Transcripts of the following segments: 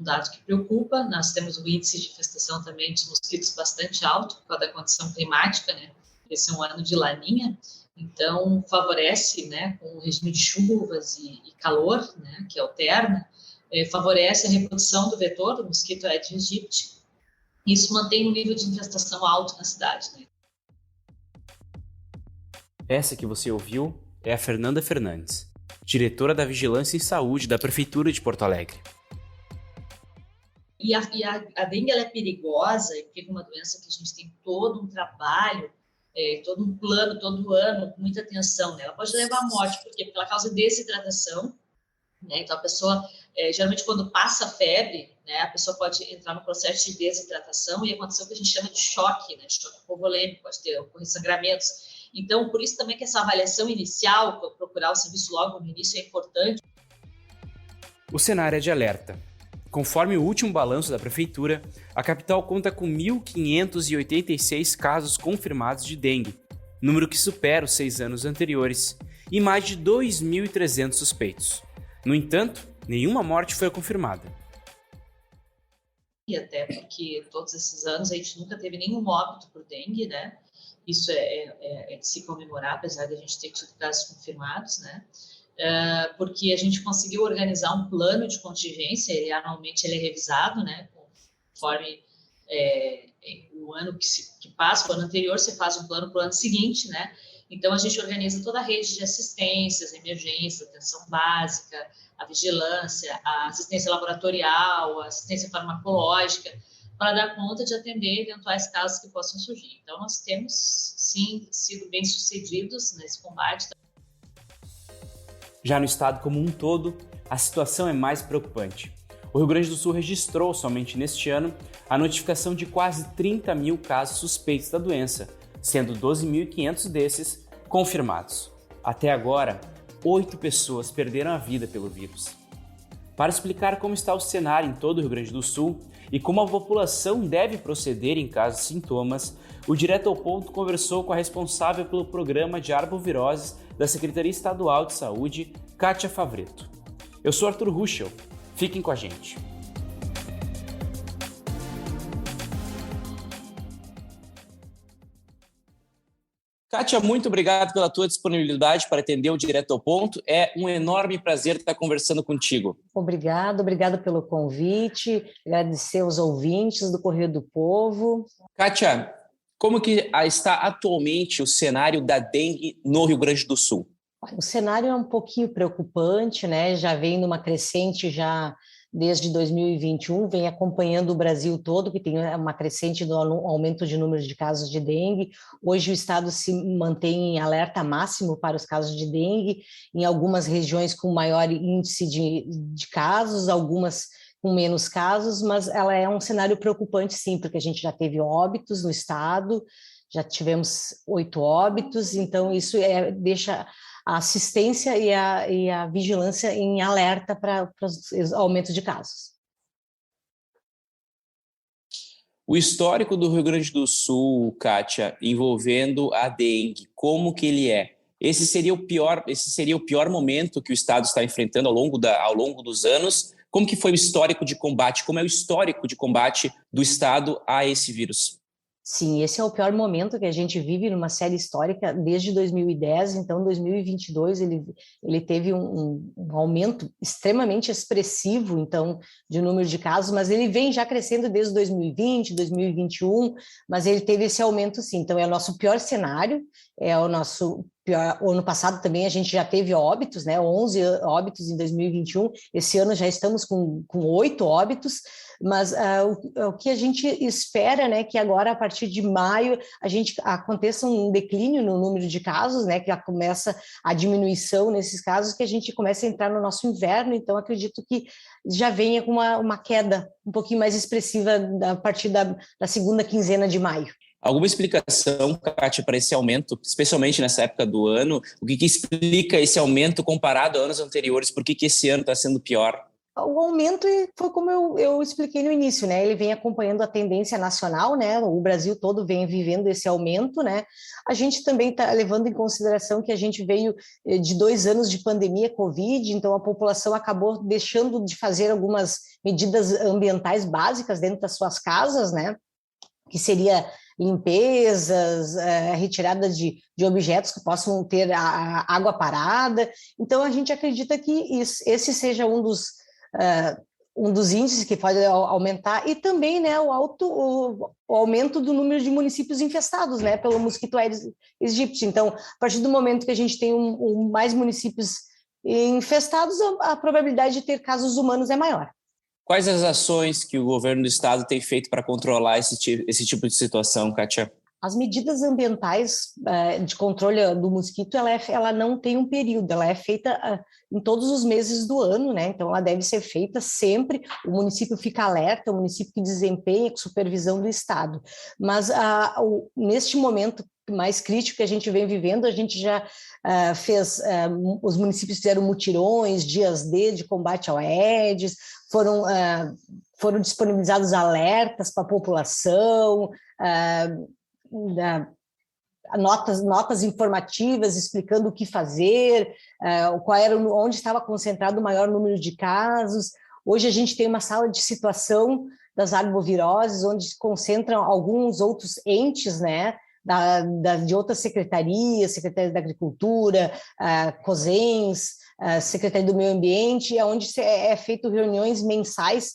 dado que preocupa. Nós temos um índice de infestação também de mosquitos bastante alto por causa da condição climática, né? Esse é um ano de laninha, então favorece, né, com o regime de chuvas e calor, né, que alterna, favorece a reprodução do vetor, do mosquito Aedes aegypti. Isso mantém um nível de infestação alto na cidade, né? Essa que você ouviu é a Fernanda Fernandes, diretora da Vigilância em Saúde da Prefeitura de Porto Alegre. E a dengue ela é perigosa, porque é uma doença que a gente tem todo um trabalho, todo um plano, todo ano, com muita atenção, né? Ela pode levar à morte, por quê? Porque ela causa desidratação, né? Então, a pessoa, geralmente, quando passa febre, né, a pessoa pode entrar no processo de desidratação e acontecer o que a gente chama de choque, né? Choque hipovolêmico, pode ocorrer sangramentos. Então, por isso também que essa avaliação inicial, procurar o serviço logo no início, é importante. O cenário é de alerta. Conforme o último balanço da Prefeitura, a capital conta com 1.586 casos confirmados de dengue, número que supera os 6 anos anteriores, e mais de 2.300 suspeitos. No entanto, nenhuma morte foi confirmada. E até porque todos esses anos a gente nunca teve nenhum óbito por dengue, né? Isso é de se comemorar, apesar de a gente ter tido casos confirmados, né? Porque a gente conseguiu organizar um plano de contingência, anualmente ele é revisado, né? Conforme o ano que passa, o ano anterior, você faz um plano para o ano seguinte, né? Então, a gente organiza toda a rede de assistências, emergência, atenção básica, a vigilância, a assistência laboratorial, a assistência farmacológica, para dar conta de atender eventuais casos que possam surgir. Então, nós temos, sim, sido bem-sucedidos nesse combate. Já no estado como um todo, a situação é mais preocupante. O Rio Grande do Sul registrou, somente neste ano, a notificação de quase 30 mil casos suspeitos da doença, sendo 12.500 desses confirmados. Até agora, 8 pessoas perderam a vida pelo vírus. Para explicar como está o cenário em todo o Rio Grande do Sul e como a população deve proceder em caso de sintomas, o Direto ao Ponto conversou com a responsável pelo programa de arboviroses da Secretaria Estadual de Saúde, Kátia Favretto. Eu sou Arthur Ruschel. Fiquem com a gente. Kátia, muito obrigado pela tua disponibilidade para atender o Direto ao Ponto. É um enorme prazer estar conversando contigo. Obrigada pelo convite, agradecer aos ouvintes do Correio do Povo. Kátia, como que está atualmente o cenário da dengue no Rio Grande do Sul? O cenário é um pouquinho preocupante, né? Já vem numa crescente já desde 2021, vem acompanhando o Brasil todo, que tem uma crescente do aumento de números de casos de dengue. Hoje o estado se mantém em alerta máximo para os casos de dengue, em algumas regiões com maior índice de casos, algumas com menos casos, mas ela é um cenário preocupante sim, porque a gente já teve óbitos no estado, já tivemos 8 óbitos, então isso deixa a assistência e a vigilância em alerta para os aumentos de casos. O histórico do Rio Grande do Sul, Kátia, envolvendo a dengue, como que ele é? Esse seria o pior momento que o Estado está enfrentando ao longo dos anos. Como que foi o histórico de combate? Como é o histórico de combate do Estado a esse vírus? Sim, esse é o pior momento que a gente vive numa série histórica desde 2010, então 2022 ele teve um aumento extremamente expressivo, então, de número de casos, mas ele vem já crescendo desde 2020, 2021, mas ele teve esse aumento sim, então é o nosso pior cenário, é o nosso pior. O ano passado também a gente já teve óbitos, né, 11 óbitos em 2021, esse ano já estamos com 8 óbitos, mas o que a gente espera, né, que agora a partir de maio aconteça um declínio no número de casos, né, que já começa a diminuição nesses casos, que a gente começa a entrar no nosso inverno, então acredito que já venha com uma queda um pouquinho mais expressiva a partir da segunda quinzena de maio. Alguma explicação, Kátia, para esse aumento, especialmente nessa época do ano? O que explica esse aumento comparado a anos anteriores? Por que esse ano está sendo pior? O aumento foi como eu expliquei no início, né? Ele vem acompanhando a tendência nacional, né? O Brasil todo vem vivendo esse aumento, né? A gente também está levando em consideração que a gente veio de 2 anos de pandemia Covid, então a população acabou deixando de fazer algumas medidas ambientais básicas dentro das suas casas, né? Que seria limpezas, retirada de objetos que possam ter a água parada. Então, a gente acredita que esse seja um dos índices que pode aumentar, e também, né, o aumento do número de municípios infestados, né, pelo mosquito Aedes aegypti. Então, a partir do momento que a gente tem mais municípios infestados, a probabilidade de ter casos humanos é maior. Quais as ações que o governo do estado tem feito para controlar esse tipo de situação, Kátia? As medidas ambientais de controle do mosquito, ela não tem um período, ela é feita em todos os meses do ano, né? Então, ela deve ser feita sempre, o município fica alerta, o município que desempenha com supervisão do Estado. Mas, neste momento mais crítico que a gente vem vivendo, a gente já os municípios fizeram mutirões, dias de combate ao Aedes, foram disponibilizados alertas para a população, notas informativas explicando o que fazer, onde estava concentrado o maior número de casos. Hoje a gente tem uma sala de situação das arboviroses, onde se concentram alguns outros entes, né, de outras secretarias, Secretaria da Agricultura, COSENS, Secretaria do Meio Ambiente, onde é feito reuniões mensais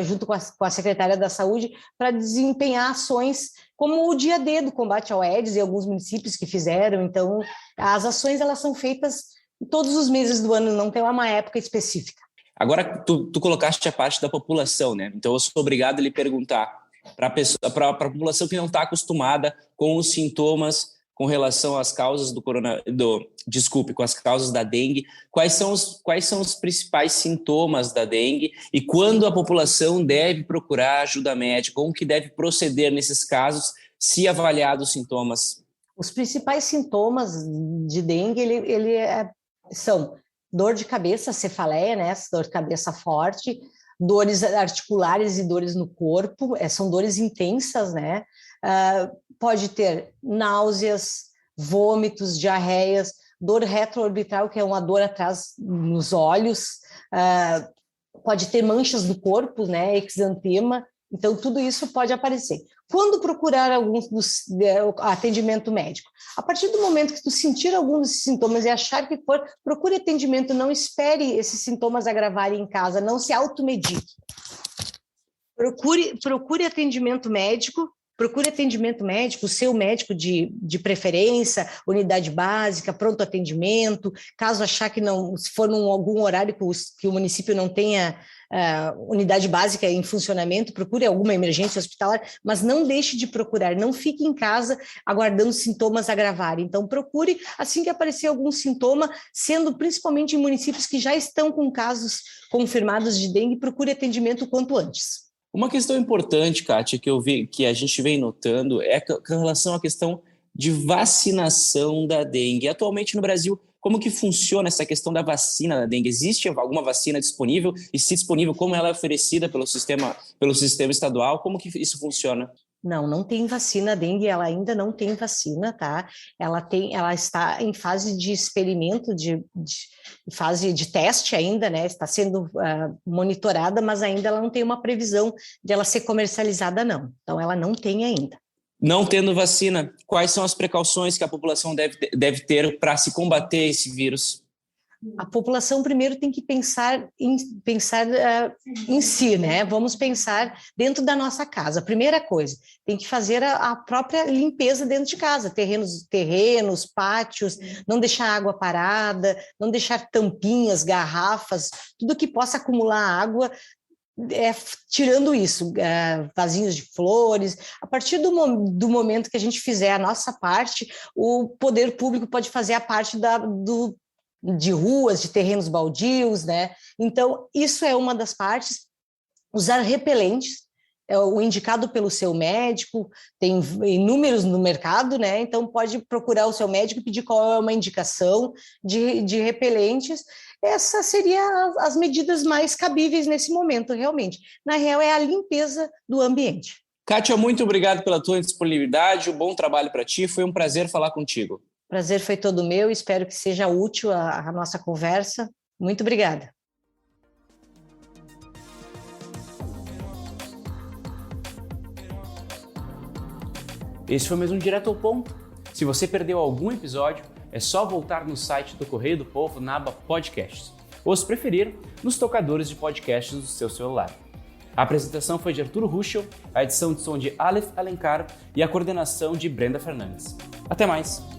junto com a Secretária da Saúde, para desempenhar ações como o dia D do combate ao Aedes, e alguns municípios que fizeram. Então, as ações elas são feitas em todos os meses do ano, não tem uma época específica. Agora, tu colocaste a parte da população, né? Então, eu sou obrigado a lhe perguntar, para a população que não está acostumada com os sintomas com relação às causas com as causas da dengue, quais são os principais sintomas da dengue e quando a população deve procurar ajuda médica, como que deve proceder nesses casos, se avaliados os sintomas? Os principais sintomas de dengue, são dor de cabeça, cefaleia, né, dor de cabeça forte, dores articulares e dores no corpo, são dores intensas, né? Pode ter náuseas, vômitos, diarreias, dor retroorbital, que é uma dor atrás nos olhos, pode ter manchas no corpo, né, exantema. Então, tudo isso pode aparecer. Quando procurar atendimento médico? A partir do momento que tu sentir algum desses sintomas e achar que for, procure atendimento, não espere esses sintomas agravarem em casa, não se automedique. Procure atendimento médico, o seu médico de preferência, unidade básica, pronto atendimento. Caso achar que não, se for algum horário que o município não tenha unidade básica em funcionamento, procure alguma emergência hospitalar, mas não deixe de procurar, não fique em casa aguardando sintomas agravarem. Então, procure assim que aparecer algum sintoma, sendo principalmente em municípios que já estão com casos confirmados de dengue, procure atendimento o quanto antes. Uma questão importante, Kátia, que a gente vem notando é com relação à questão de vacinação da dengue. Atualmente no Brasil, como que funciona essa questão da vacina da dengue? Existe alguma vacina disponível? E se disponível, como ela é oferecida pelo sistema estadual? Como que isso funciona? Não tem vacina dengue, ela ainda não tem vacina, tá? Ela está em fase de experimento, fase de teste ainda, né? Está sendo monitorada, mas ainda ela não tem uma previsão de ela ser comercializada, não. Então, ela não tem ainda. Não tendo vacina, quais são as precauções que a população deve ter para se combater esse vírus? A população primeiro tem que pensar em si, né? Vamos pensar dentro da nossa casa. A primeira coisa, tem que fazer a própria limpeza dentro de casa, terrenos, pátios, não deixar água parada, não deixar tampinhas, garrafas, tudo que possa acumular água. Tirando isso, vasinhos de flores. A partir do momento que a gente fizer a nossa parte, o poder público pode fazer a parte de ruas, de terrenos baldios, né? Então, isso é uma das partes. Usar repelentes, o indicado pelo seu médico, tem inúmeros no mercado, né? Então pode procurar o seu médico e pedir qual é uma indicação de repelentes. Essas seriam as medidas mais cabíveis nesse momento, realmente. Na real, é a limpeza do ambiente. Kátia, muito obrigado pela tua disponibilidade, um bom trabalho para ti, foi um prazer falar contigo. Prazer foi todo meu, espero que seja útil a nossa conversa. Muito obrigada. Esse foi mais um Direto ao Ponto. Se você perdeu algum episódio, é só voltar no site do Correio do Povo na aba Podcasts, ou se preferir, nos tocadores de podcasts do seu celular. A apresentação foi de Arturo Ruschel, a edição de som de Aleph Alencar e a coordenação de Brenda Fernandes. Até mais!